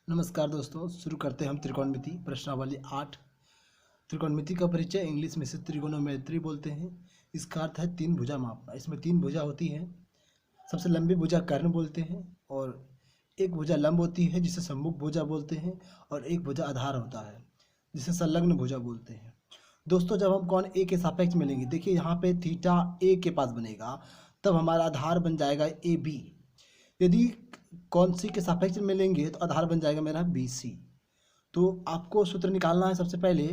नमस्कार दोस्तों, शुरू करते हैं हम त्रिकोणमिति प्रश्नावली 8। त्रिकोणमिति का परिचय इंग्लिश में से त्रिकोणोमेट्री बोलते हैं। इसका अर्थ है तीन भुजा मापना। इसमें तीन भुजा होती हैं। सबसे लंबी भुजा कर्ण बोलते हैं और एक भुजा लंब होती है जिसे सम्मुख भुजा बोलते हैं और एक भुजा आधार होता है जिसे संलग्न भुजा बोलते हैं। दोस्तों, जब हम कोण ए के सापेक्ष में लेंगे, देखिए यहाँ पे थीटा ए के पास बनेगा, तब हमारा आधार बन जाएगा ए बी। यदि कौन सी के सापेक्ष में लेंगे तो आधार बन जाएगा मेरा बी सी। तो आपको सूत्र निकालना है। सबसे पहले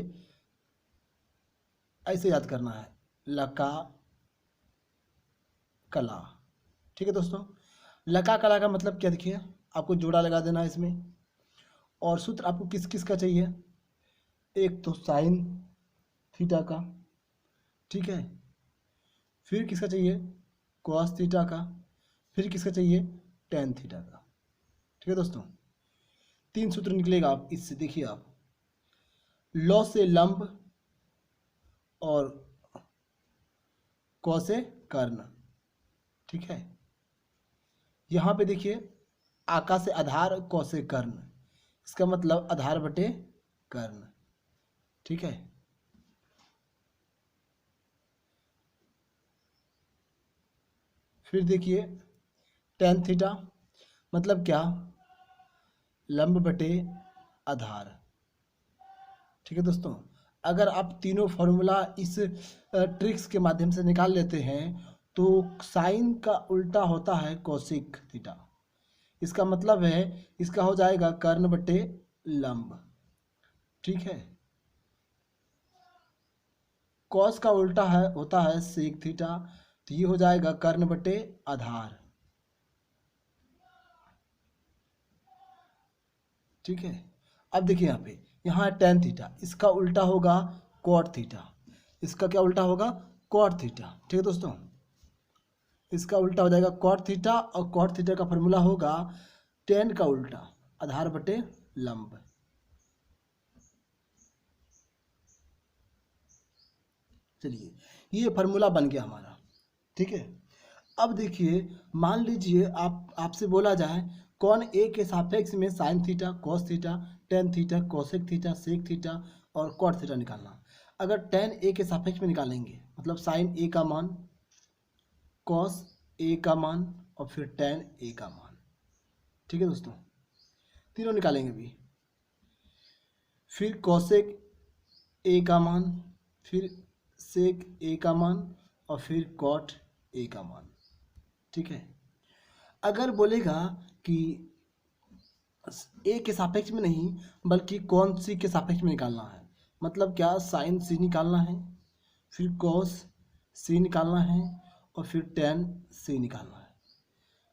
ऐसे याद करना है, लका कला। ठीक है दोस्तों, लका कला का मतलब क्या, देखिए आपको जोड़ा लगा देना है इसमें। और सूत्र आपको किस किस का चाहिए, एक तो साइन थीटा का, ठीक है, फिर किसका चाहिए कॉस थीटा का, फिर किसका चाहिए टेन थीटा का। ठीक है दोस्तों, तीन सूत्र निकलेगा आप इससे। देखिए आप लॉ से लंब और कौ से कर्ण। ठीक है, यहाँ पे देखिए आका से आधार, कौ से कर्ण, इसका मतलब आधार बटे कर्ण। ठीक है, फिर देखिए टेन थीटा मतलब क्या, लंब बटे आधार। ठीक है दोस्तों, अगर आप तीनों फॉर्मूला इस ट्रिक्स के माध्यम से निकाल लेते हैं तो साइन का उल्टा होता है कोसिक थीटा। इसका मतलब है इसका हो जाएगा कर्ण बटे लंब। ठीक है, कॉस का उल्टा है होता है सेक थीटा, तो ये हो जाएगा कर्ण बटे आधार। ठीक है, अब देखिए यहाँ टेन थीटा, इसका उल्टा होगा कॉट थीटा। इसका क्या उल्टा होगा, कॉट थीटा। ठीक है दोस्तों, इसका उल्टा हो जाएगा कॉट थीटा और कॉट थीटा का फॉर्मूला होगा टेन का उल्टा आधार बटे लंब। चलिए, ये फार्मूला बन गया हमारा। ठीक है, अब देखिए मान लीजिए आपसे बोला जाए कौन ए के सापेक्ष में sine theta, cos theta, tan theta, cosec theta, sec theta और कॉट थीटा निकालना। अगर टेन ए के सापेक्ष में निकालेंगे मतलब साइन ए का मान, कॉस ए का मान और फिर टेन ए का मान। ठीक है दोस्तों, तीनों निकालेंगे अभी। फिर कोसेक ए का मान, फिर सेक ए का मान और फिर कॉट ए का मान। ठीक है, अगर बोलेगा कि ए के सापेक्ष में नहीं बल्कि कौन सी के सापेक्ष में निकालना है, मतलब क्या साइन सी निकालना है, फिर कॉस सी निकालना है और फिर टेन सी निकालना है,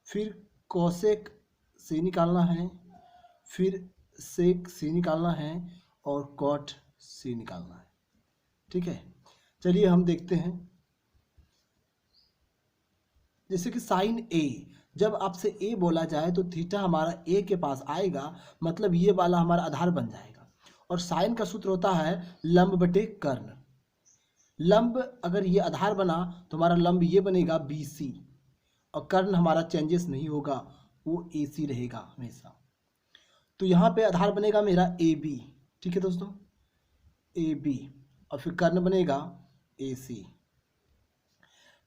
फिर कोसेक सी निकालना है, फिर सेक सी निकालना है और कॉट सी निकालना है। ठीक है, चलिए हम देखते हैं। जैसे कि साइन ए, जब आपसे ए बोला जाए तो थीटा हमारा ए के पास आएगा, मतलब ये वाला हमारा आधार बन जाएगा। और साइन का सूत्र होता है लंब बटे कर्ण। लंब अगर ये आधार बना तो हमारा लंब ये बनेगा बी सी और कर्ण हमारा चेंजेस नहीं होगा, वो ए सी रहेगा हमेशा। तो यहाँ पे आधार बनेगा मेरा ए बी। ठीक है दोस्तों, ए बी और फिर कर्ण बनेगा ए सी।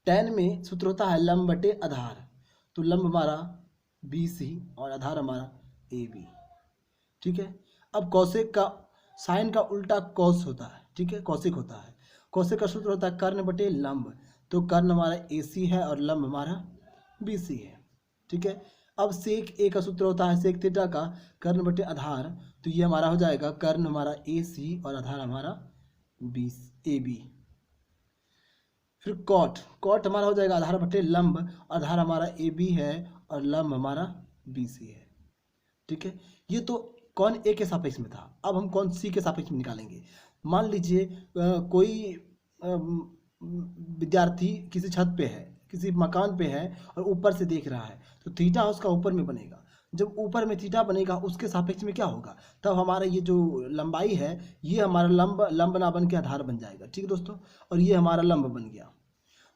टेन में सूत्र होता है लंब बटे आधार, तो लंब हमारा बी सी और आधार हमारा ए बी। ठीक है, अब कौशिक का साइन का उल्टा कॉस होता है। ठीक है, कौशिक होता है। कौशिक का सूत्र होता है कर्ण बटे लंब, तो कर्ण हमारा ए सी है और लंब हमारा बी सी है। ठीक है, अब सेक ए का सूत्र होता है सेक थीटा का कर्ण बटे आधार, तो ये हमारा हो जाएगा कर्ण हमारा ए सी और आधार हमारा बी ए बी। फिर कॉट, कॉट हमारा हो जाएगा आधार बटे लंब, आधार हमारा ए बी है और लंब हमारा बी सी है। ठीक है, ये तो कौन ए के सापेक्ष में था। अब हम कौन सी के सापेक्ष में निकालेंगे। मान लीजिए कोई विद्यार्थी किसी छत पे है, किसी मकान पे है और ऊपर से देख रहा है, तो थीटा उसका ऊपर में बनेगा। जब ऊपर में थीटा बनेगा उसके सापेक्ष में क्या होगा, तब हमारा ये जो लंबाई है ये हमारा लंब ना बन के आधार बन जाएगा। ठीक है दोस्तों, और ये हमारा लंब बन गया।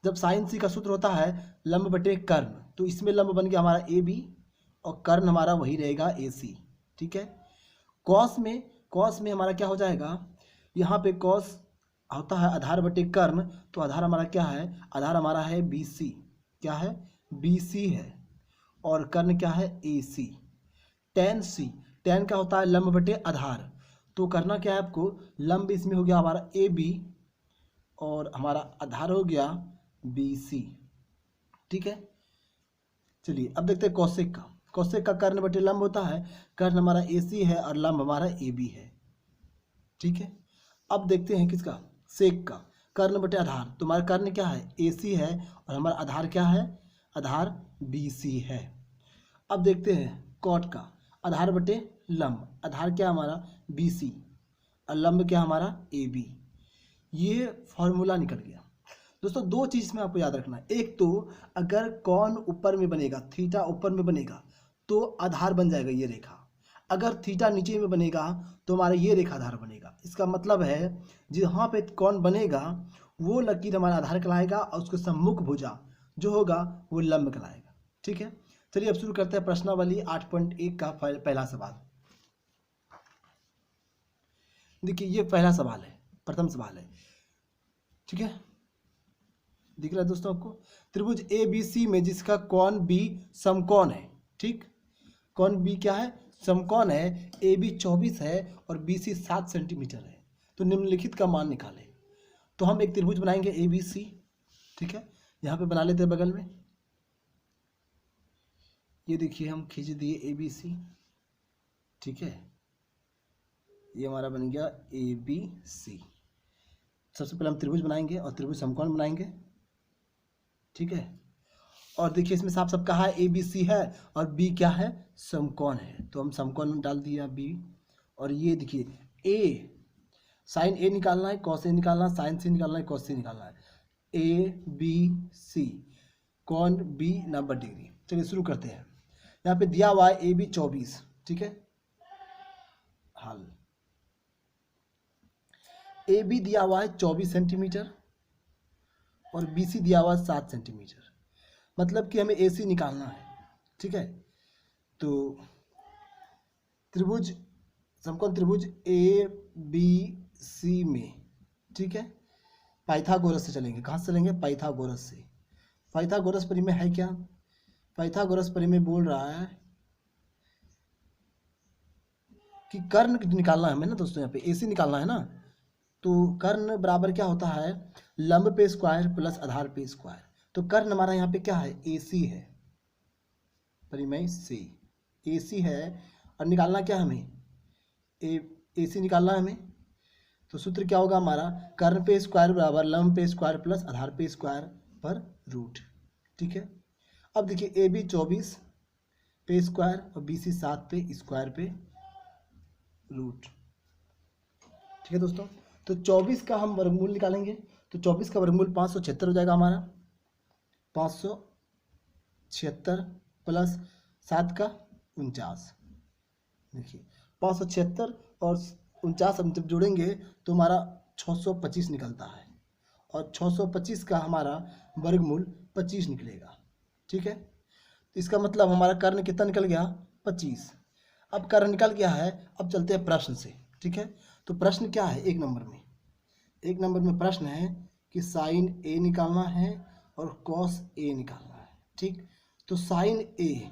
जब साइन सी का सूत्र होता है लंब बटे कर्ण, तो इसमें लंब बन गया हमारा ए बी और कर्ण हमारा वही रहेगा ए सी। ठीक है, कॉस में हमारा क्या हो जाएगा, यहाँ पे कॉस होता है आधार बटे कर्ण, तो आधार हमारा क्या है, आधार हमारा है BC, क्या है BC है, और कर्ण क्या है AC। टेन का होता है लंब बटे आधार, तो करना क्या है आपको, लंब इसमें हो गया हमारा AB और हमारा आधार हो गया BC, ठीक है। चलिए अब देखते हैं कौशिक का। कौशिक का कर्ण बटे लंब होता है, कर्ण हमारा AC है और लंब हमारा AB है, ठीक है। अब देखते हैं किसका, सेक का, कर्ण बटे आधार, तो हमारा कर्ण क्या है AC है और हमारा आधार क्या है, आधार BC है। अब देखते हैं कॉट का, आधार बटे लंब, आधार क्या हमारा BC और लंब क्या हमारा AB। ये फॉर्मूला निकल गया दोस्तों। दो चीज़ में आपको याद रखना है, एक तो अगर कौन ऊपर में बनेगा, थीटा ऊपर में बनेगा तो आधार बन जाएगा ये रेखा, अगर थीटा नीचे में बनेगा तो हमारा ये रेखा आधार बनेगा। इसका मतलब है जहाँ पे कौन बनेगा वो लकीर हमारा आधार कहलाएगा और उसके सम्मुख भुजा जो होगा वो लंब कहलाएगा, ठीक है। चलिए अब शुरू करते हैं प्रश्नावली 8.1 का पहला सवाल। देखिए ये पहला सवाल है, प्रथम सवाल है, ठीक है। दिख रहा है दोस्तों आपको, त्रिभुज ABC में जिसका कोण B समकोण है, ठीक, कोण B क्या है, समकोण है, AB 24 है और BC 7 सेंटीमीटर है, तो निम्नलिखित का मान निकालें। तो हम एक त्रिभुज बनाएंगे ABC, ठीक है, यहाँ पे बना लेते हैं बगल में, ये देखिए हम खींच दिए ABC, ठीक है, ये हमारा बन गया ABC। सबसे पहले हम त्रिभुज बनाएंगे और त्रिभुज समकोण बनाएंगे, ठीक है। और देखिए इसमें साफ साफ कहा है ABC है और B क्या है, समकोण है, तो हम समकोण में डाल दिया B। और ये देखिए A, साइन A निकालना है, कॉस A निकालना है, साइन C निकालना है, कॉस C निकालना है, ABC कोण B 90 डिग्री। चलिए शुरू करते हैं। यहाँ पे दिया हुआ है AB 24, ठीक है, हल AB दिया हुआ है 24 सेंटीमीटर और BC दिया हुआ है 7 सेंटीमीटर, मतलब कि हमें AC निकालना है, ठीक है। तो त्रिभुज समकोण त्रिभुज ABC में, ठीक है, पाइथागोरस से चलेंगे। कहाँ से चलेंगे, पाइथागोरस से। पाइथागोरस परिमेय है क्या, पाइथागोरस परिमेय बोल रहा है कि कर्ण निकालना है हमें ना दोस्तों, यहाँ पे AC निकालना है ना, तो कर्ण बराबर क्या होता है, लंब पे स्क्वायर प्लस आधार पे स्क्वायर। तो कर्ण हमारा यहाँ पे क्या है, AC है, परिमेय से AC है और निकालना क्या हमें, AC निकालना है हमें। तो सूत्र क्या होगा हमारा, कर्ण पे स्क्वायर बराबर लंब पे स्क्वायर प्लस आधार पे स्क्वायर पर रूट, ठीक है। अब देखिए AB 24 पे स्क्वायर और BC 7 पे स्क्वायर पे रूट, ठीक है दोस्तों। तो 24 का हम वर्गमूल निकालेंगे, तो 24 का वर्गमूल 576 हो जाएगा हमारा, 576 प्लस 7 का 49। देखिए 576 और 49 हम जब जोड़ेंगे तो हमारा 625 निकलता है और 625 का हमारा वर्गमूल 25 निकलेगा, ठीक है। तो इसका मतलब हमारा कर्ण कितना निकल गया, 25। अब कर्ण निकल गया है, अब चलते हैं प्रश्न से, ठीक है। तो प्रश्न क्या है, एक नंबर में प्रश्न है कि साइन A निकालना है और कॉस A निकालना है, ठीक। तो साइन A,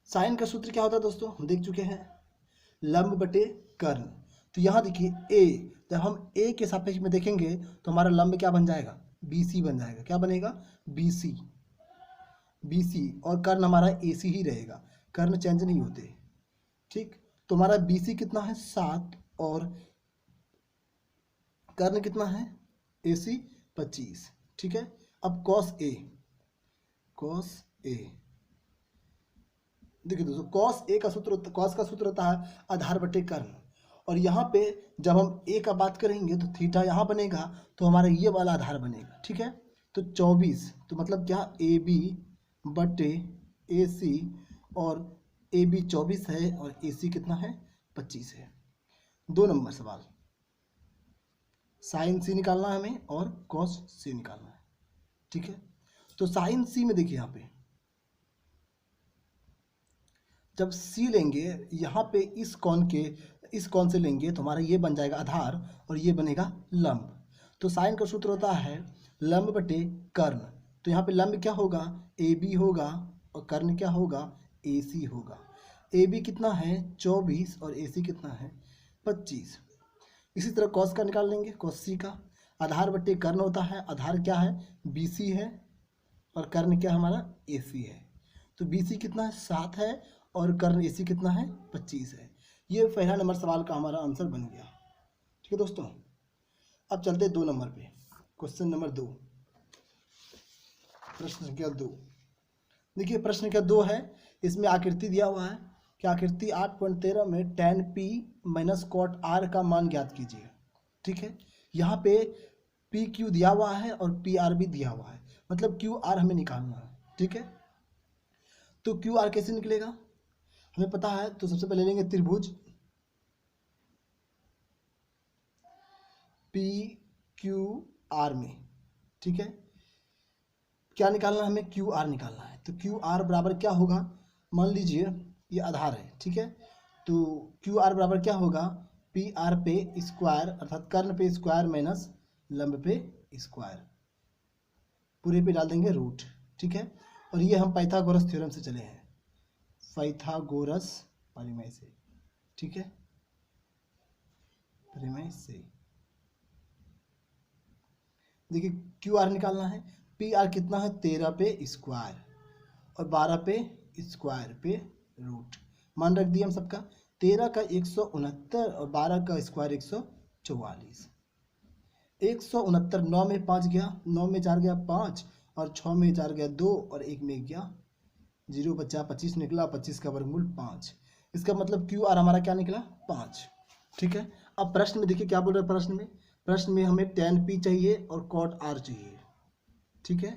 साइन का सूत्र क्या होता है दोस्तों, हम देख चुके हैं, लंब बटे कर्ण। तो यहाँ देखिए A, जब हम A के सापेक्ष में देखेंगे तो हमारा लंब क्या बन जाएगा, BC बन जाएगा, क्या बनेगा BC, और कर्ण हमारा AC ही रहेगा, कर्ण चेंज नहीं होते, ठीक। तो हमारा BC कितना है 7 और कर्ण कितना है AC 25, ठीक है। अब कॉस A, देखिए दोस्तों कॉस का सूत्र होता है आधार बटे कर्ण, और यहाँ पे जब हम A का बात करेंगे तो थीटा यहाँ बनेगा, तो हमारा ये वाला आधार बनेगा, ठीक है। तो 24, तो मतलब क्या AB बटे AC, और AB 24 है और AC कितना है 25 है। 2 नंबर सवाल, साइन C निकालना है हमें और कॉस C निकालना है, ठीक है। तो साइन C में देखिए यहाँ पे जब सी लेंगे यहाँ पे इस कौन से लेंगे तो हमारा ये बन जाएगा आधार और ये बनेगा लंब। तो साइन का सूत्र होता है लंब बटे कर्ण। तो यहाँ पे लंब क्या होगा, ए बी होगा, और कर्ण क्या होगा, ए सी होगा। ए बी कितना है 24 और ए सी कितना है 25। इसी तरह कॉस का निकाल लेंगे, कॉस सी का आधार बटे कर्ण होता है, आधार क्या है बी सी है और कर्ण क्या है हमारा ए सी है। तो बी सी कितना है 7 है और कर्ण ए सी कितना है 25 है। ये पहला नंबर सवाल का हमारा आंसर बन गया। ठीक है दोस्तों, अब चलते हैं 2 नंबर पे। क्वेश्चन नंबर 2, प्रश्न संख्या 2। देखिए प्रश्न संख्या 2 है, इसमें आकृति दिया हुआ है कि आकृति 8.13 में tan p minus cot r का मान ज्ञात कीजिए। ठीक है, यहाँ पे पी क्यू दिया हुआ है और पी आर भी दिया हुआ है, मतलब क्यू आर हमें निकालना है। ठीक है, तो क्यू आर कैसे निकलेगा हमें पता है। तो सबसे पहले लेंगे त्रिभुज पी क्यू आर में। ठीक है, क्या निकालना है हमें, क्यू आर निकालना है। तो क्यू आर बराबर क्या होगा, मान लीजिए ये आधार है। ठीक है, तो क्यू आर बराबर क्या होगा, पी आर पे स्क्वायर अर्थात कर्ण पे स्क्वायर माइनस लंब पे स्क्वायर, पूरे पे डाल देंगे रूट। ठीक है, और ये हम पाइथागोरस थ्योरम से चले हैं, पाइथागोरस परिमेय से। ठीक है, परिमेय से देखिए क्यू आर निकालना है। पी आर कितना है 13 पे स्क्वायर और 12 पे स्क्वायर पे रूट, मान रख दिया हम सबका। 13 का 169 और 12 का स्क्वायर 144। 169 9 में 5 गया, 9 में 4 गया 5 और 6 में 4 गया 2 और 1 में गया 0 बचा 25 निकला, 25 का वर्गमूल 5। इसका मतलब क्यू आर हमारा क्या निकला 5। ठीक है, अब प्रश्न में देखिए क्या बोल रहा है। प्रश्न में हमें tan p चाहिए और cot r चाहिए। ठीक है,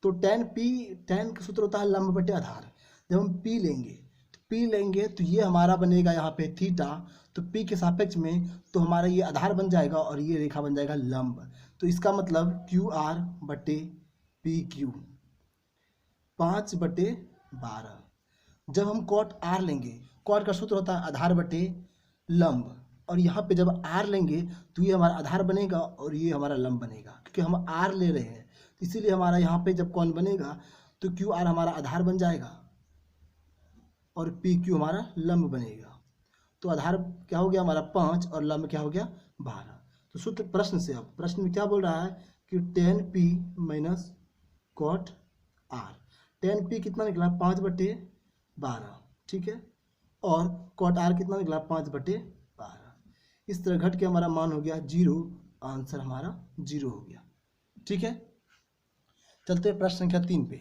तो tan का सूत्र होता है लंब बटे आधार। जब हम p लेंगे तो ये हमारा बनेगा यहाँ पे थीटा, तो p के सापेक्ष में तो हमारा ये आधार बन जाएगा और ये रेखा बन जाएगा लंब। तो इसका मतलब क्यू आर बटे पी क्यू 5/12। जब हम cot r लेंगे, cot का सूत्र होता है आधार बटे लंब, और यहाँ पे जब r लेंगे तो ये हमारा आधार बनेगा और ये हमारा लंब बनेगा, क्योंकि हम r ले रहे हैं। तो इसीलिए हमारा यहाँ पे जब कौन बनेगा तो क्यू आर हमारा आधार बन जाएगा और पी क्यू हमारा लंब बनेगा। तो आधार क्या हो गया हमारा 5 और लंब क्या हो गया 12। तो सूत्र प्रश्न से, अब प्रश्न में क्या बोल रहा है कि tan p minus cot r। tan p कितना निकला 5/12। ठीक है, और कॉट r कितना निकला 5/12। इस तरह घट के हमारा मान हो गया 0, आंसर हमारा 0 हो गया। ठीक है, चलते हैं प्रश्न संख्या 3 पे।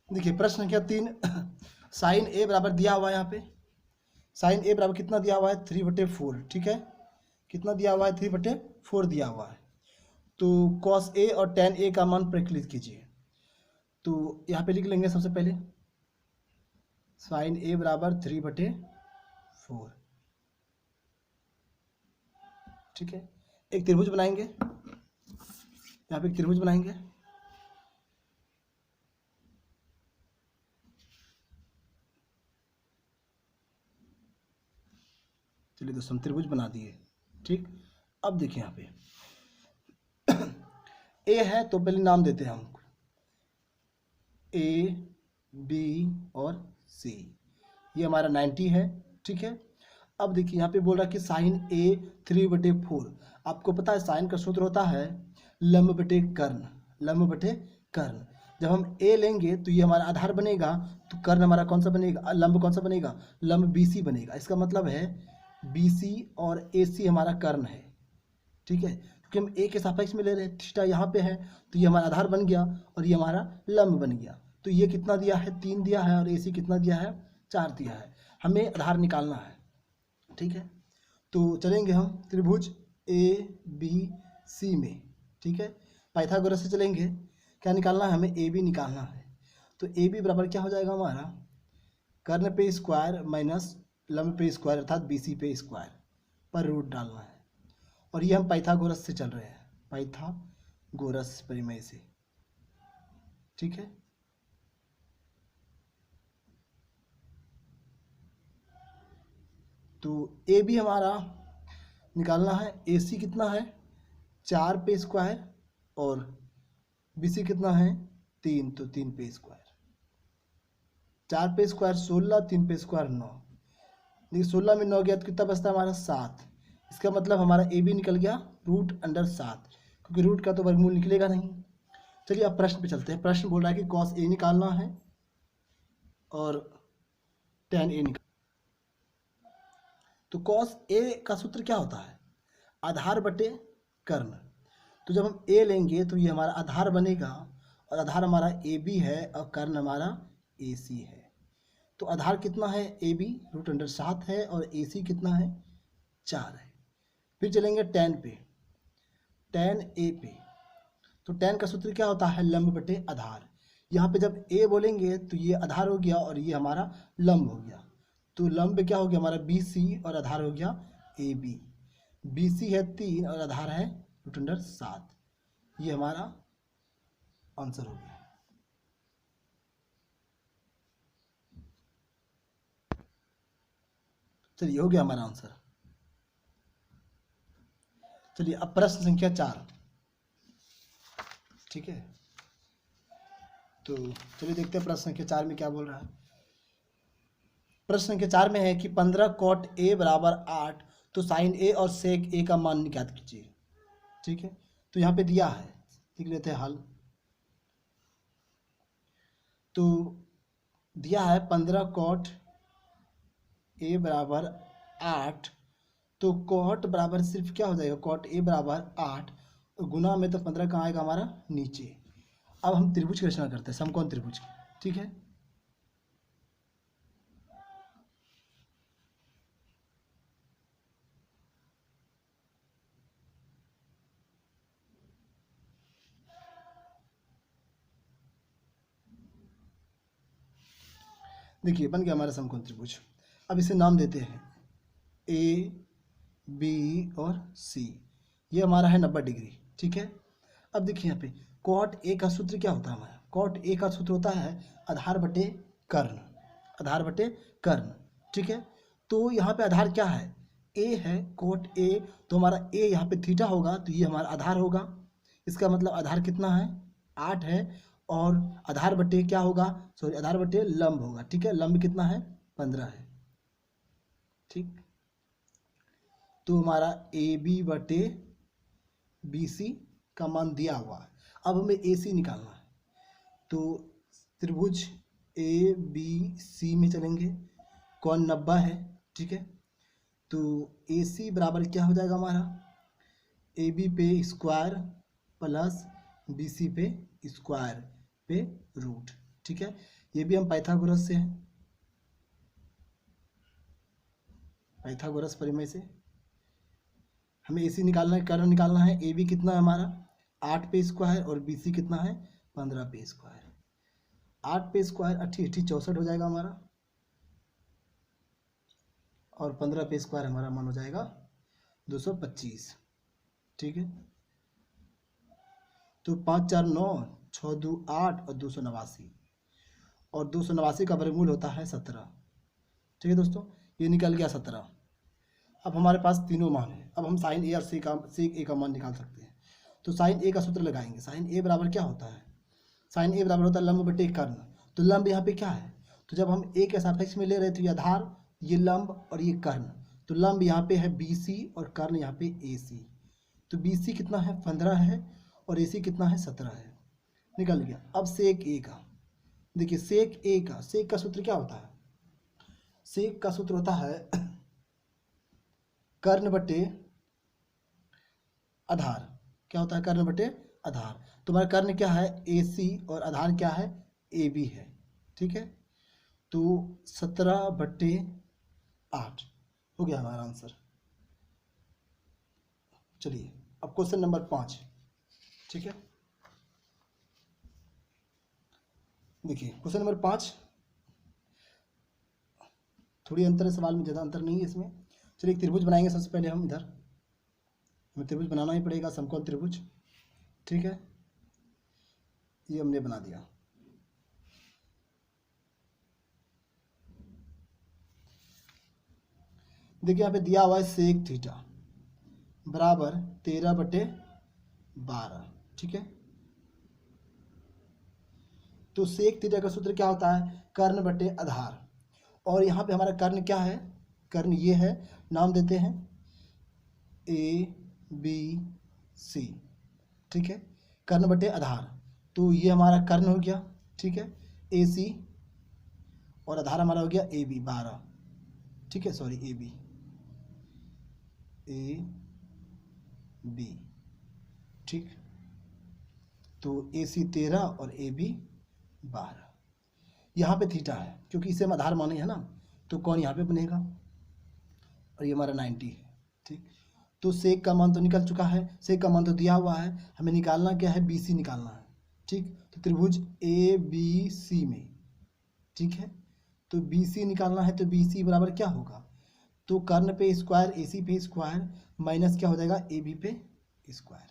देखिए प्रश्न संख्या 3, साइन ए बराबर दिया हुआ है। यहाँ पे साइन ए बराबर कितना दिया हुआ है 3/4। ठीक है, कितना दिया हुआ है 3/4 दिया हुआ है। तो कॉस ए और tan ए का मान प्रकलित कीजिए। तो यहाँ पे लिख लेंगे सबसे पहले साइन ए बराबर 3/4। ठीक है, एक त्रिभुज बनाएंगे, यहाँ पे एक त्रिभुज बनाएंगे। चलिए दोस्तों हम त्रिभुज बना दिए। ठीक, अब देखिए यहाँ पे ए है तो पहले नाम देते हैं हम ए बी और सी, ये हमारा 90 है। ठीक है, अब देखिए यहाँ पे बोल रहा है कि साइन ए 3/4। आपको पता है साइन का सूत्र होता है लंब बटे कर्ण, लंब बटे कर्ण। जब हम ए लेंगे तो ये हमारा आधार बनेगा, तो कर्ण हमारा कौन सा बनेगा, लंब कौन सा बनेगा, लंब बी सी बनेगा। इसका मतलब है बी सी और ए सी हमारा कर्ण है। ठीक है, क्योंकि हम ए के सापेक्ष में ले रहे हैं, थीटा यहाँ पे है तो ये हमारा आधार बन गया और ये हमारा लंब बन गया। तो ये कितना दिया है 3 दिया है और ए सी कितना दिया है 4 दिया है, हमें आधार निकालना है। ठीक है, तो चलेंगे हम त्रिभुज ए बी सी में। ठीक है, पाइथागोरस से चलेंगे, क्या निकालना है हमें ए बी निकालना है। तो ए बी बराबर क्या हो जाएगा हमारा कर्ण पे स्क्वायर माइनस लंब पे स्क्वायर अर्थात बी सी पे स्क्वायर पर रूट डालना है। और ये हम पाइथागोरस से चल रहे हैं, गोरस परिमेय से। ठीक है, तो ए बी हमारा निकालना है। ए सी कितना है 4 पे स्क्वायर और बी सी कितना है 3, तो 3 पे स्क्वायर। 4 पे स्क्वायर 16, 3 पे स्क्वायर 9। देखिए 16 में 9 गया तो कितना बचता है हमारा 7। इसका मतलब हमारा ए बी निकल गया √7, क्योंकि रूट का तो वर्गमूल निकलेगा नहीं। चलिए अब प्रश्न पे चलते हैं। प्रश्न बोल रहा है कि कॉस ए निकालना है और tan ए निकाल। तो कॉस ए का सूत्र क्या होता है, आधार बटे कर्ण। तो जब हम ए लेंगे तो ये हमारा आधार बनेगा, और आधार हमारा ए बी है और कर्ण हमारा ए सी है। तो आधार कितना है ए बी √7 है और ए सी कितना है 4 है। फिर चलेंगे tan पे, tan ए पे। तो tan का सूत्र क्या होता है लंब बटे आधार। यहाँ पे जब a बोलेंगे तो ये आधार हो गया और ये हमारा लंब हो गया। तो लंब क्या हो गया हमारा बी सी और आधार हो गया ए बी। बी सी है 3 और आधार है √7। ये हमारा आंसर हो गया। चलिए हो गया हमारा आंसर। चलिए अब प्रश्न संख्या 4। ठीक है, तो चलिए देखते हैं प्रश्न संख्या 4 में क्या बोल रहा है। प्रश्न संख्या 4 में है कि 15 cot a बराबर 8, तो साइन ए और सेक ए का मान ज्ञात कीजिए। ठीक है, तो यहाँ पे दिया है, लिख लेते हैं हल। तो दिया है 15 cot a बराबर 8, तो cot बराबर सिर्फ क्या हो जाएगा cot a बराबर 8 गुना में, तो 15 कहाँ आएगा हमारा नीचे। अब हम त्रिभुज की रचना करते हैं, समकोण त्रिभुज की। ठीक है, देखिए बन गया हमारा समकोण त्रिभुज। अब इसे नाम देते हैं ए बी और सी। ये हमारा है 90 डिग्री। ठीक है, अब देखिए यहाँ पे cot ए का सूत्र क्या होता है हमारा, cot ए का सूत्र होता है आधार बटे कर्ण, आधार बटे कर्ण। ठीक है, तो यहाँ पे आधार क्या है ए है, cot ए, तो हमारा ए यहाँ पे थीटा होगा, तो ये हमारा आधार होगा। इसका मतलब आधार कितना है 8 है, और आधार बटे क्या होगा, सॉरी आधार बटे लंब होगा। ठीक है, लंब कितना है 15 है। ठीक, तो हमारा ए बी बटे बी सी का मान दिया हुआ है। अब हमें ए सी निकालना है, तो त्रिभुज ए बी सी में चलेंगे, कोण 90 है। ठीक है, तो ए सी बराबर क्या हो जाएगा हमारा ए बी पे स्क्वायर प्लस बी सी पे स्क्वायर पे रूट। ठीक है, ये भी हम पाइथागोरस से हैं, पाइथागोरस परिमेय से। हमें ए सी निकालना है, कर्ण निकालना है। ए बी कितना है हमारा 8 पे स्क्वायर और बी सी कितना है 15 पे स्क्वायर। 8 पे स्क्वायर 8 64 हो जाएगा हमारा, और 15 पे स्क्वायर हमारा मान हो जाएगा 225। ठीक है, तो 5 4 9 6 2 8 और 289, और 289 का वर्गमूल होता है 17। ठीक है दोस्तों, ये निकल गया 17। अब हमारे पास तीनों मान है। अब हम साइन ए और सेक ए का मान निकाल सकते हैं। तो साइन ए का सूत्र लगाएंगे। साइन ए बराबर क्या होता है, साइन ए बराबर होता है लंब बटे कर्ण। तो लंब यहाँ पे क्या है, तो जब हम ए के सापेक्ष में ले रहे थे, ये आधार, ये लंब और ये कर्ण, तो लंब यहाँ पे है बी सी और कर्ण यहाँ पे ए सी। तो बी सी कितना है 15 है और ए सी कितना है 17 है, निकल गया। अब सेक ए का देखिए, सेक ए का, सेक का सूत्र क्या होता है, सेक का सूत्र होता है कर्ण बटे आधार। क्या होता है कर्ण बटे आधार। तुम्हारा कर्ण क्या है ए सी और आधार क्या है ए बी है। ठीक है, तो 17/8 हो गया हमारा आंसर। चलिए अब क्वेश्चन नंबर 5। ठीक है, देखिए क्वेश्चन नंबर 5 थोड़ी अंतर है, सवाल में ज़्यादा अंतर नहीं है इसमें। चलिए एक त्रिभुज बनाएंगे। सबसे पहले हम इधर हमें त्रिभुज बनाना ही पड़ेगा, समकोण त्रिभुज। ठीक है, ये हमने बना दिया। देखिए यहाँ पे दिया हुआ है सेक थीटा बराबर 13/12, ठीक है। तो सेक थीटा का सूत्र क्या होता है, कर्ण बटे आधार। और यहाँ पे हमारा कर्ण क्या है, कर्ण ये है, नाम देते हैं ABC, ठीक है, कर्ण बटे आधार। तो ये हमारा कर्ण हो गया, ठीक है, AC, और आधार हमारा हो गया AB 12, ठीक है, सॉरी AB ठीक। तो AC 13 और AB 12। यहाँ पे थीटा है क्योंकि इसे हम आधार माने हैं ना, तो कौन यहाँ पे बनेगा, और ये हमारा 90 है, ठीक। तो सेक का मान तो निकल चुका है, सेक का मान तो दिया हुआ है, हमें निकालना क्या है, BC निकालना है, ठीक। तो त्रिभुज ABC में, ठीक है, तो BC निकालना है, तो BC बराबर क्या होगा, तो कर्ण पे स्क्वायर AC पे स्क्वायर माइनस क्या हो जाएगा AB पे स्क्वायर,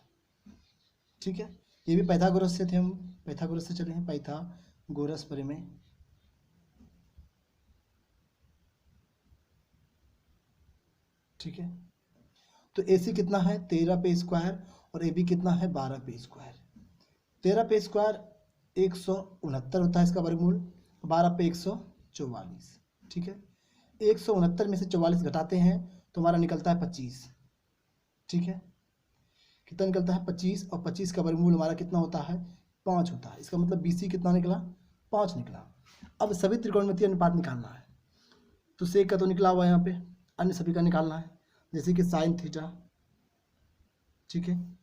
ठीक है। ये भी पाइथागोरस से थे, हम पाइथागोरस से चले हैं, पाइथागोरस प्रमेय, ठीक है। तो AC कितना है 13 पे स्क्वायर और AB कितना है 12 पे स्क्वायर। 13 पे स्क्वायर 169 होता है इसका वर्गमूल, 12 पे 144, ठीक है। 169 में से 44 घटाते हैं तो हमारा निकलता है 25, ठीक है। कितना निकलता है 25, और 25 का वर्गमूल हमारा कितना होता है 5 होता है। इसका मतलब BC कितना निकला 5 निकला। अब सभी त्रिकोणमितीय अनुपात निकालना है, तो सेक का तो निकला हुआ है, यहाँ पे अन्य सभी का निकालना है, जैसे कि साइन थीटा, ठीक है,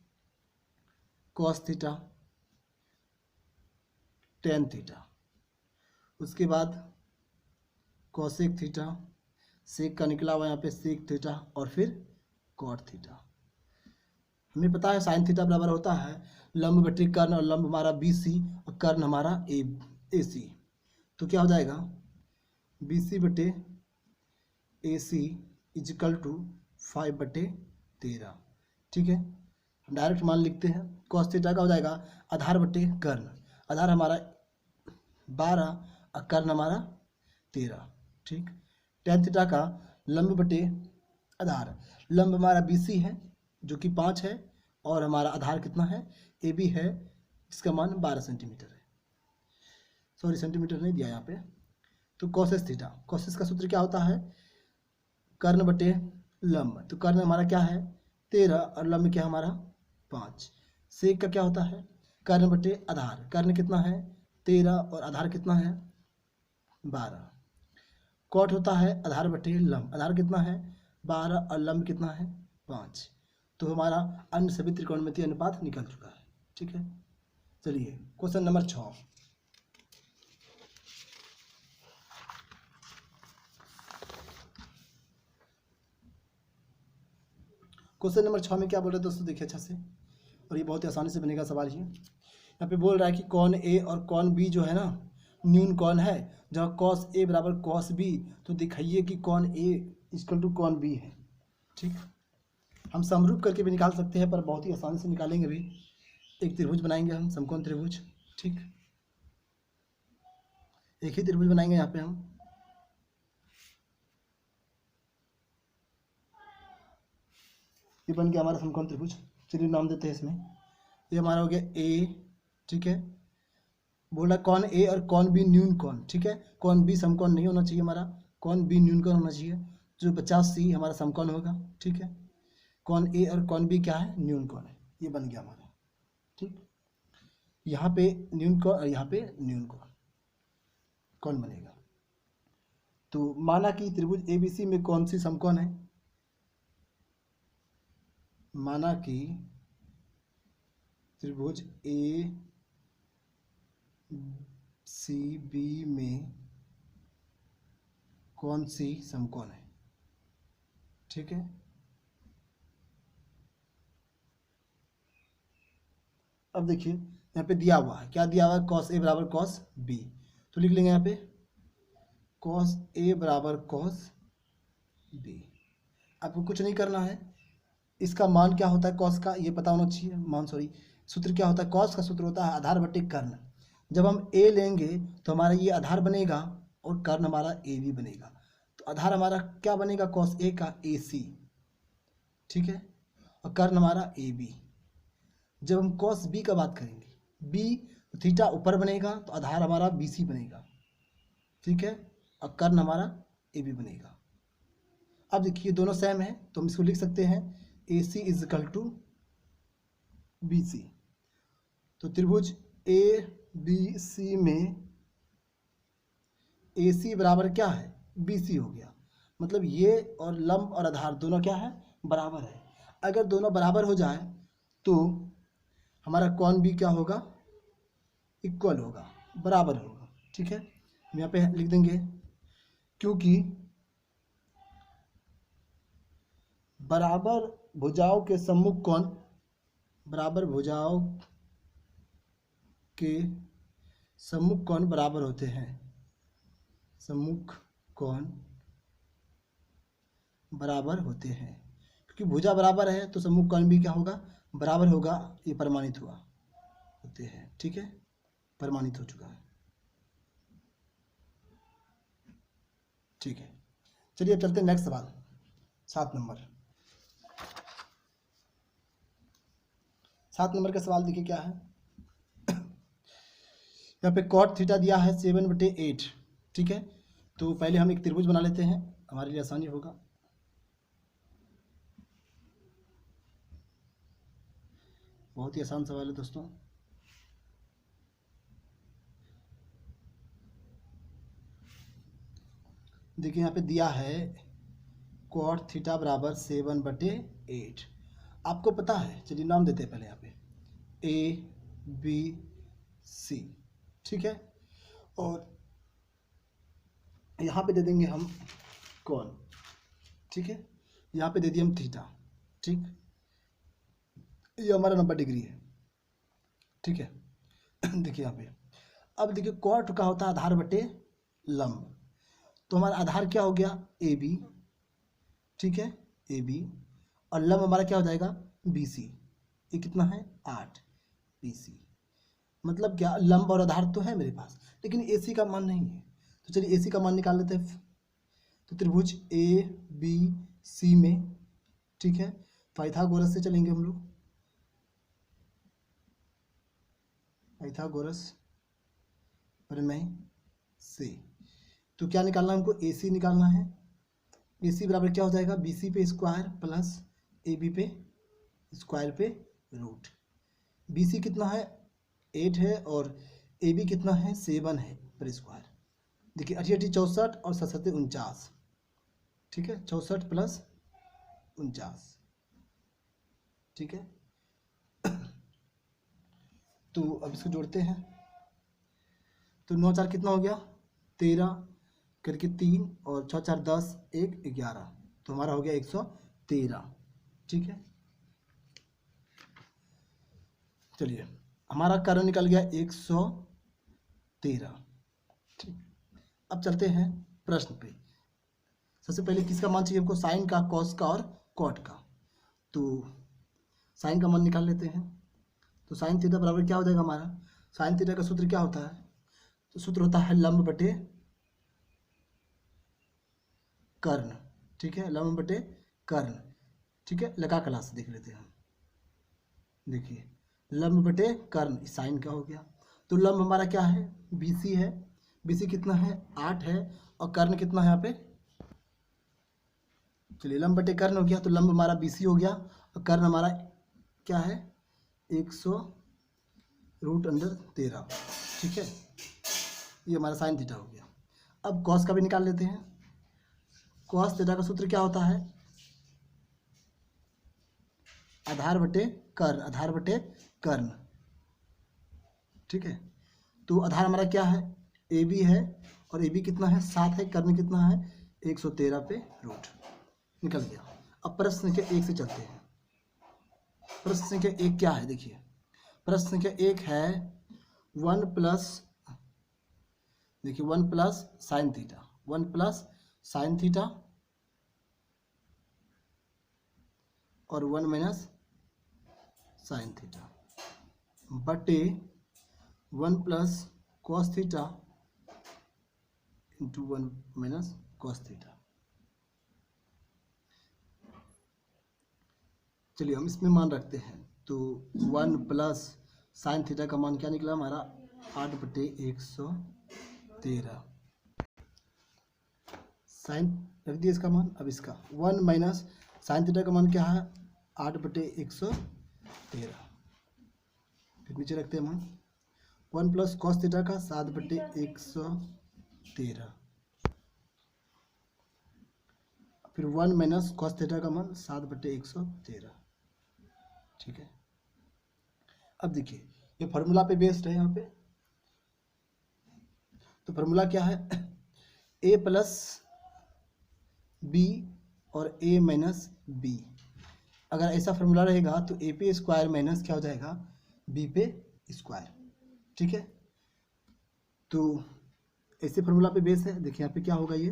कॉस थीटा, टेन थीटा, उसके बाद कॉसेक थीटा, सेक का निकला हुआ यहाँ पे सेक थीटा, और फिर कॉट थीटा। हमें पता है साइन थीटा बराबर होता है लंब बटे कर्ण, और लंब हमारा BC और कर्ण हमारा AC। तो क्या हो जाएगा BC बटे AC इजिकल टू 5/13, ठीक है। हम डायरेक्ट मान लिखते हैं। कॉस थीटा का हो जाएगा आधार बटे कर्ण, आधार हमारा 12 और कर्ण हमारा 13, ठीक। टेन थीटा का लंब बटे आधार, लंब हमारा BC है जो कि 5 है, और हमारा आधार कितना है AB है, जिसका मान 12 सेंटीमीटर है, सॉरी सेंटीमीटर नहीं दिया यहाँ पे। तो कॉसेस थीटा, कॉसेस का सूत्र क्या होता है कर्ण बटे लंब, तो कर्ण हमारा क्या है 13 और लंब क्या हमारा 5। सेक का क्या होता है कर्ण बटे आधार, कर्ण कितना है 13 और आधार कितना है 12। कॉट होता है आधार बटे लंब, आधार कितना है 12 और लंब कितना है 5। तो हमारा अन्य सभी त्रिकोणमितीय अनुपात निकल चुका है, ठीक है। चलिए क्वेश्चन नंबर 6। क्वेश्चन नंबर 6 में क्या बोल रहे हैं दोस्तों, देखिए अच्छा से, और ये बहुत ही आसानी से बनेगा सवाल। ये यहाँ पे बोल रहा है कि कौन A और कौन B जो है ना न्यून कौन है, जहाँ कॉस A बराबर कॉस B, तो दिखाइए कि कौन A इक्वल टू कौन B है, ठीक। हम समरूप करके भी निकाल सकते हैं, पर बहुत ही आसानी से निकालेंगे भी। एक त्रिभुज बनाएंगे हम, समकोण त्रिभुज, ठीक, एक ही त्रिभुज बनाएंगे यहाँ पे हम। ये बन गया हमारा समकोण त्रिभुज, चलिए नाम देते हैं इसमें। ये हमारा हो गया A, ठीक है। बोला कौन A और कौन B न्यून कौन, ठीक है। कौन B समकोण नहीं होना चाहिए हमारा, कौन B न्यून कौन होना चाहिए, जो 50C हमारा समकोण होगा, ठीक है। कौन A और कौन B क्या है न्यून कौन है, ये बन गया हमारा, ठीक। यहाँ पे न्यून कौन और यहाँ पे न्यून कौन बनेगा। तो माना कि त्रिभुज ABC में कौन सी समकोण है, माना कि त्रिभुज ACB में कौन सी समकोण है, ठीक है। अब देखिए यहाँ पे दिया हुआ है, क्या दिया हुआ है कॉस A बराबर कॉस B, तो लिख लेंगे यहाँ पे कॉस A बराबर कॉस B। आपको कुछ नहीं करना है, इसका मान क्या होता है कॉस का ये पता होना चाहिए, मान सॉरी सूत्र क्या होता है, कॉस का सूत्र होता है आधार बटे कर्ण। जब हम ए लेंगे तो हमारा ये आधार बनेगा और कर्ण हमारा ए भी बनेगा। तो आधार हमारा क्या बनेगा, कॉस ए का ए सी, ठीक है, और कर्ण हमारा ए बी। जब हम कॉस बी का बात करेंगे, बी तो थीटा ऊपर बनेगा तो आधार हमारा बी सी बनेगा, ठीक है, और कर्ण हमारा ए बी बनेगा। अब देखिए दोनों सेम है तो हम इसको लिख सकते हैं A C is equal to B C. तो त्रिभुज ए बी सी में ए सी बराबर क्या है, बी सी हो गया। मतलब ये और लंब और आधार दोनों क्या है, बराबर है। अगर दोनों बराबर हो जाए तो हमारा कौन भी क्या होगा, इक्वल होगा, बराबर होगा, ठीक है। हम यहाँ पे लिख देंगे क्योंकि बराबर भुजाओं के सम्मुख कोण, बराबर भुजाओं के सम्मुख कोण बराबर होते हैं, सम्मुख कोण बराबर होते हैं। क्योंकि भुजा बराबर है तो सम्मुख कोण भी क्या होगा, बराबर होगा। ये प्रमाणित हुआ होते हैं, ठीक है, प्रमाणित हो चुका है, ठीक है। चलिए अब चलते हैं नेक्स्ट सवाल 7 नंबर। 7 नंबर का सवाल देखिए क्या है। यहाँ पे कॉट थीटा दिया है 7/8, ठीक है। तो पहले हम एक त्रिभुज बना लेते हैं, हमारे लिए आसानी होगा। बहुत ही आसान सवाल है दोस्तों। देखिए यहाँ पे दिया है कॉट थीटा बराबर 7/8। आपको पता है, चलिए नाम देते हैं पहले यहाँ पे ए बी सी, ठीक है, और यहाँ पे दे देंगे हम कौन, ठीक है, यहाँ पे दे दिए हम थीटा, ठीक, ये हमारा 90 डिग्री है, ठीक है। देखिए यहाँ पे अब देखिए कॉट का होता है आधार बटे लंब। तो हमारा आधार क्या हो गया, ए बी, ठीक है, ए बी, और लंब हमारा क्या हो जाएगा, बी सी। ये कितना है, 8 बी सी। मतलब क्या, लंब और आधार तो है मेरे पास, लेकिन ए सी का मान नहीं है। तो चलिए ए सी का मान निकाल लेते हैं। तो त्रिभुज ए बी सी में, ठीक है, पाइथागोरस से चलेंगे हम लोग, पाइथागोरस प्रमेय से। तो क्या निकालना है हमको, ए सी निकालना है। ए सी बराबर क्या हो जाएगा, बी सी पे स्क्वायर प्लस ए बी पे स्क्वायर पे रूट। बी सी कितना है, 8 है, और ए बी कितना है, 7 है पर स्क्वायर। देखिए 8 8 64 और 7 7 49, ठीक है, 64 प्लस 49, ठीक है। तो अब इसको जोड़ते हैं तो 9 4 कितना हो गया, 13 करके 3 और 6 4 10 1 11, तो हमारा हो गया 113, ठीक है। चलिए हमारा कर्ण निकल गया 113, ठीक। अब चलते हैं प्रश्न पे। सबसे पहले किसका मान चाहिए हमको, साइन का, कॉस का और कॉट का। तो साइन का मान निकाल लेते हैं। तो साइन थीटा बराबर क्या हो जाएगा हमारा, साइन थीटा का सूत्र क्या होता है, तो सूत्र होता है लंब बटे कर्ण, ठीक है, लंब बटे कर्ण, ठीक है। लगा क्लास देख लेते हैं हम। देखिए लंब बटे कर्ण, साइन का हो गया। तो लंब हमारा क्या है, BC है, BC कितना है, 8 है, और कर्ण कितना है यहाँ पे, चलिए लंब बटे कर्ण हो गया। तो लंब हमारा BC हो गया और कर्ण हमारा क्या है, 100√13, ठीक है। ये हमारा साइन थीटा हो गया। अब कॉस का भी निकाल लेते हैं। कॉस थीटा का सूत्र क्या होता है, आधार बटे कर्ण, आधार बटे कर्ण, ठीक है। तो आधार हमारा क्या है, ए बी है, और ए बी कितना है, 7 है, कर्ण कितना है, 113 पे रूट, निकल गया। अब प्रश्न संख्या 1 से चलते हैं। प्रश्न संख्या 1 क्या है, देखिए प्रश्न संख्या 1 है 1 प्लस, देखिए 1 plus sine theta, 1 plus sine theta और 1 माइनस साइन थीटा, बटे 1 plus cos theta into 1 minus cos theta. चलिए हम इसमें मान रखते हैं, तो 1 प्लस साइन थीटा का मान क्या निकला हमारा 8/113। साइन रख दिया इसका मान। अब इसका 1 माइनस साइन थीटा का मान क्या है 8/113। फिर नीचे रखते हैं मान 1 प्लस कॉस थीटा का 7/113। फिर 1 माइनस कॉस थीटा का मान 7/113। ठीक है। अब देखिए ये फार्मूला पे बेस्ड है। यहाँ पे तो फार्मूला क्या है a प्लस बी और a माइनस बी। अगर ऐसा फार्मूला रहेगा तो a पे स्क्वायर माइनस क्या हो जाएगा b पे स्क्वायर। ठीक है। तो ऐसे फार्मूला पे बेस है। देखिए यहाँ पे क्या होगा, ये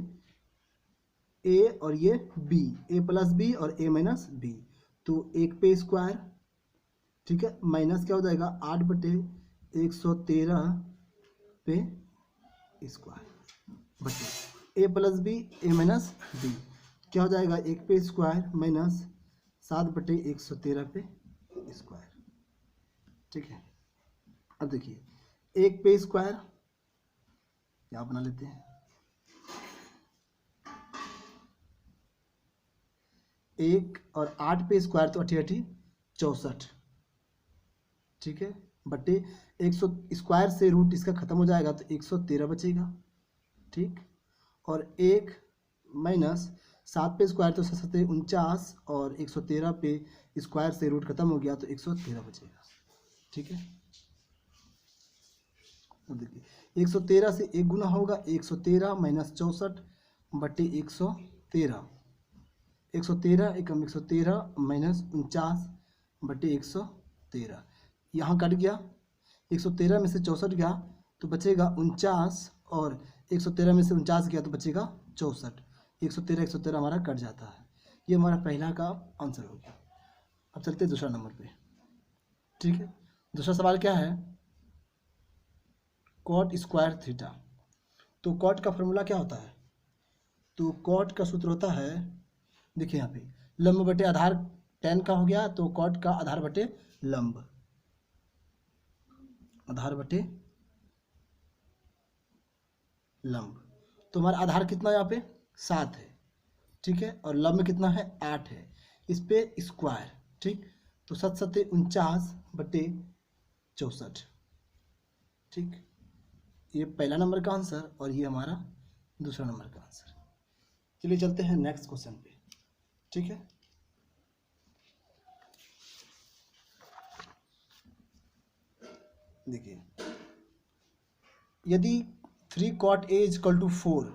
a और ये b, a प्लस बी और a माइनस बी। तो 1 पे स्क्वायर, ठीक है, माइनस क्या हो जाएगा 8/113 पे स्क्वायर बटे a plus B a minus B. क्या हो जाएगा 1 पे स्क्वायर माइनस 7/113 पे स्क्वायर। ठीक है। अब देखिए 1 पे स्क्वायर क्या बना लेते हैं, 1 और 8 पे स्क्वायर तो 8 64। ठीक है। बटे 100 स्क्वायर से रूट इसका खत्म हो जाएगा तो 113 बचेगा। ठीक। और 1 माइनस 7 पे स्क्वायर तो 7 49 और 113 पे स्क्वायर से रूट खत्म हो गया तो 113 बचेगा। ठीक है। अब देखिए 113 से 1 गुना होगा 113 माइनस 64 बटे 113। 113 एकम 113 माइनस 49 बटे 113। यहाँ कट गया 113 में से 64 गया तो बचेगा 49 और 113 में से 49 गया तो बचेगा 64। 113 हमारा कट जाता है। ये हमारा पहला का आंसर हो गया। अब चलते हैं दूसरा नंबर पे। ठीक है। दूसरा सवाल क्या है, कॉट स्क्वायर थीटा। तो कॉट का फॉर्मूला क्या होता है, तो कॉट का सूत्र होता है, देखिए यहाँ पे लंब बटे आधार tan का हो गया तो कॉट का आधार बटे लंब, आधार बटे लंब। तो हमारा आधार कितना यहाँ पे 7 है। ठीक है। और लंब कितना है 8 है। इस पे स्क्वायर। ठीक। तो 7 7 49 बटे 64। ठीक। ये पहला नंबर का आंसर और ये हमारा दूसरा नंबर का आंसर। चलिए चलते हैं नेक्स्ट क्वेश्चन पे। ठीक है। देखिए यदि 3 cot a इजकल टू 4,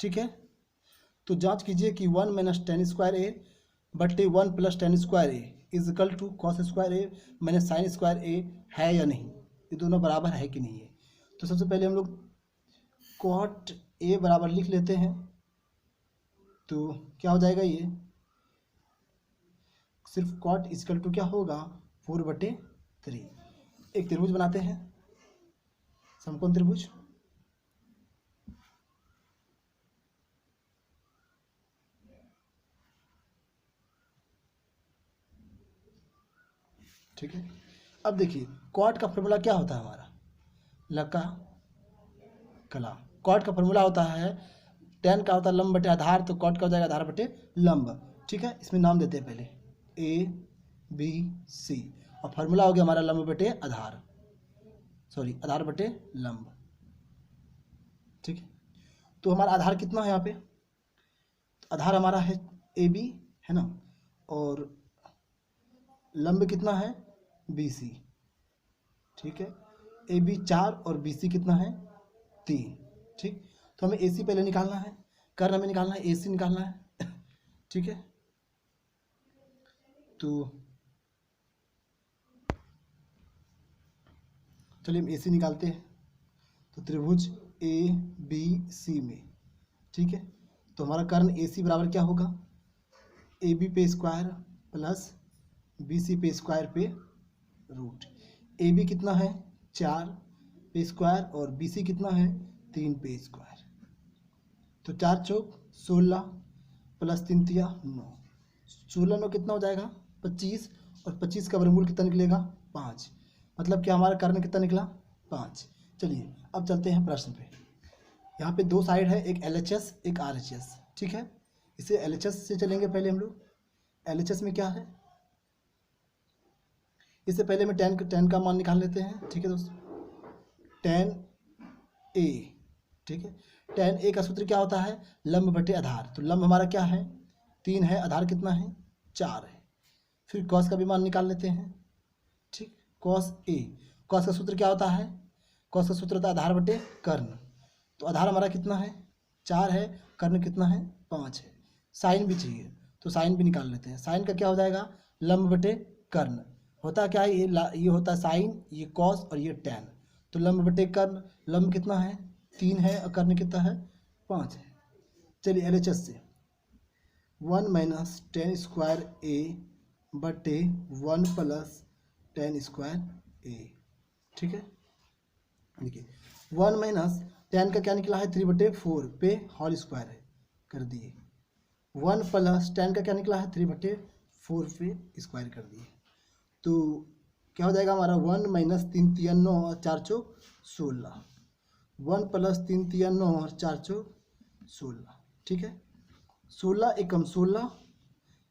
ठीक है, तो जांच कीजिए कि 1 माइनस टेन स्क्वायर ए बटे 1 plus tan square A is equal to cos square A minus sine square A है या नहीं, ये दोनों बराबर है कि नहीं है। तो सबसे पहले हम लोग कॉट ए बराबर लिख लेते हैं। तो क्या हो जाएगा, ये सिर्फ कॉट इजकल टू क्या होगा 4/3। एक त्रिभुज बनाते हैं, समकोण त्रिभुज। ठीक है। अब देखिए कॉट का फॉर्मूला क्या होता है हमारा, लका कला। कॉट का फॉर्मूला होता है tan का होता है लंब बटे आधार, तो कॉट का हो जाएगा आधार बटे लंब। ठीक है। इसमें नाम देते हैं पहले ABC और फार्मूला हो गया हमारा लंब बटे आधार, सॉरी आधार बटे लंब। ठीक है। तो हमारा आधार कितना है यहाँ पे, आधार हमारा है AB है ना, और लंब कितना है BC। ठीक है। AB 4 और BC कितना है 3। ठीक। तो हमें AC पहले निकालना है, कर्ण हमें निकालना है, AC निकालना है। ठीक है। तो चलिए हम AC निकालते हैं। तो त्रिभुज ABC में, ठीक है, तो हमारा कर्ण AC बराबर क्या होगा AB पे स्क्वायर प्लस BC पे स्क्वायर पे रूट। ए बी कितना है 4 पे स्क्वायर और बी सी कितना है 3 पे स्क्वायर। तो 4 चौक 16 प्लस 3 तिया 9, 16 9 कितना हो जाएगा 25 और 25 का वर्गमूल कितना निकलेगा 5। मतलब कि हमारा कर्ण कितना निकला 5। चलिए अब चलते हैं प्रश्न पे। यहाँ पे दो साइड है, एक LHS एक RHS, ठीक है। इसे LHS से चलेंगे पहले हम लोग। LHS में क्या है, इससे पहले में tan का मान निकाल लेते हैं, ठीक है दोस्तों। tan A, ठीक है। tan A का सूत्र क्या होता है लंब बटे आधार। तो लंब हमारा क्या है 3 है, आधार कितना है 4 है। फिर cos का भी मान निकाल लेते हैं, ठीक। cos A, cos का सूत्र क्या होता है, cos का सूत्र होता है आधार बटे कर्ण। तो आधार हमारा कितना है 4 है, कर्ण कितना है 5 है। साइन भी चाहिए तो साइन भी निकाल लेते हैं। साइन का क्या हो जाएगा लंब बटे कर्ण। होता क्या है ये होता है साइन, ये कॉस और ये टैन। तो लंब बटे कर्ण, लंब कितना है 3 है और कर्ण कितना है 5 है। चलिए LHS से 1 माइनस टेन स्क्वायर ए बटे 1 प्लस टेन स्क्वायर ए, ठीक है। देखिए 1 माइनस टेन का क्या निकला है 3/4 पे होल स्क्वायर है कर दिए। 1 प्लस टेन का क्या निकला है 3/4 पे स्क्वायर कर दिए। तो क्या हो जाएगा हमारा 1 माइनस 3 तिया 9 और 4 चौक 16, 1 प्लस 3 तिया 9 और 4 चौक 16, ठीक है। 16 एकम 16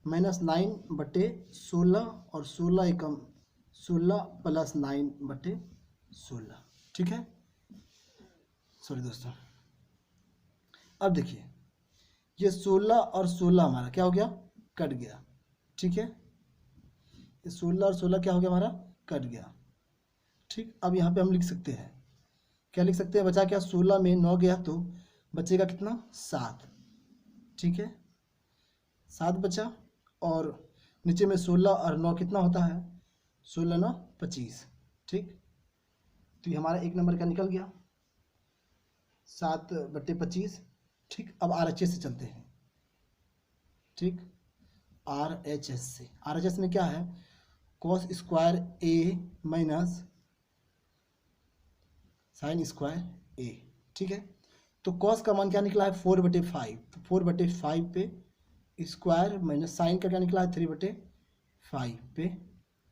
माइनस 9/16 और 16 एकम 16 प्लस 9/16, ठीक है। सॉरी दोस्तों, अब देखिए ये 16 और 16 हमारा क्या हो गया कट गया, ठीक है। ये 16 और 16 क्या हो गया हमारा कट गया, ठीक। अब यहाँ पे हम लिख सकते हैं, क्या लिख सकते हैं, बचा क्या 16 में 9 गया तो बचेगा कितना 7, ठीक है। 7 बचा और नीचे में 16 और 9 कितना होता है 16 9 25, ठीक। तो ये हमारा एक नंबर का निकल गया 7/25, ठीक। अब RHS से चलते हैं, ठीक। RHS से, RHS में क्या है cos square A minus sine square A, ठीक है। तो cos का मान क्या निकला है 4/5, तो 4/5 पे स्क्वायर माइनस साइन का क्या निकला है 3/5 पे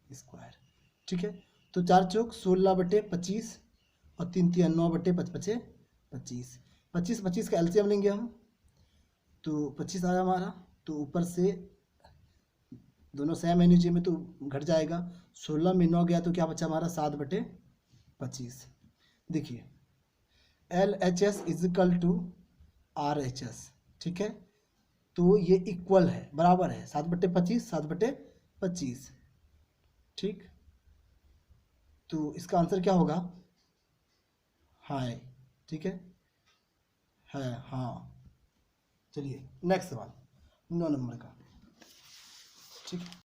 स्क्वायर, ठीक है। तो 4 चौक 16/25 और 3 तिया 9/5 25, 25 का LCM लेंगे हम तो 25 आया हमारा। तो ऊपर से दोनों सेम है नीचे में तो घट जाएगा, 16 में 9 गया तो क्या बचा हमारा 7/25। देखिए LHS इजिकल टू RHS, ठीक है। तो ये इक्वल है, बराबर है 7/25 7/25, ठीक। तो इसका आंसर क्या होगा हाँ, ठीक है हाँ। चलिए नेक्स्ट सवाल 9 नंबर का, ठीक है।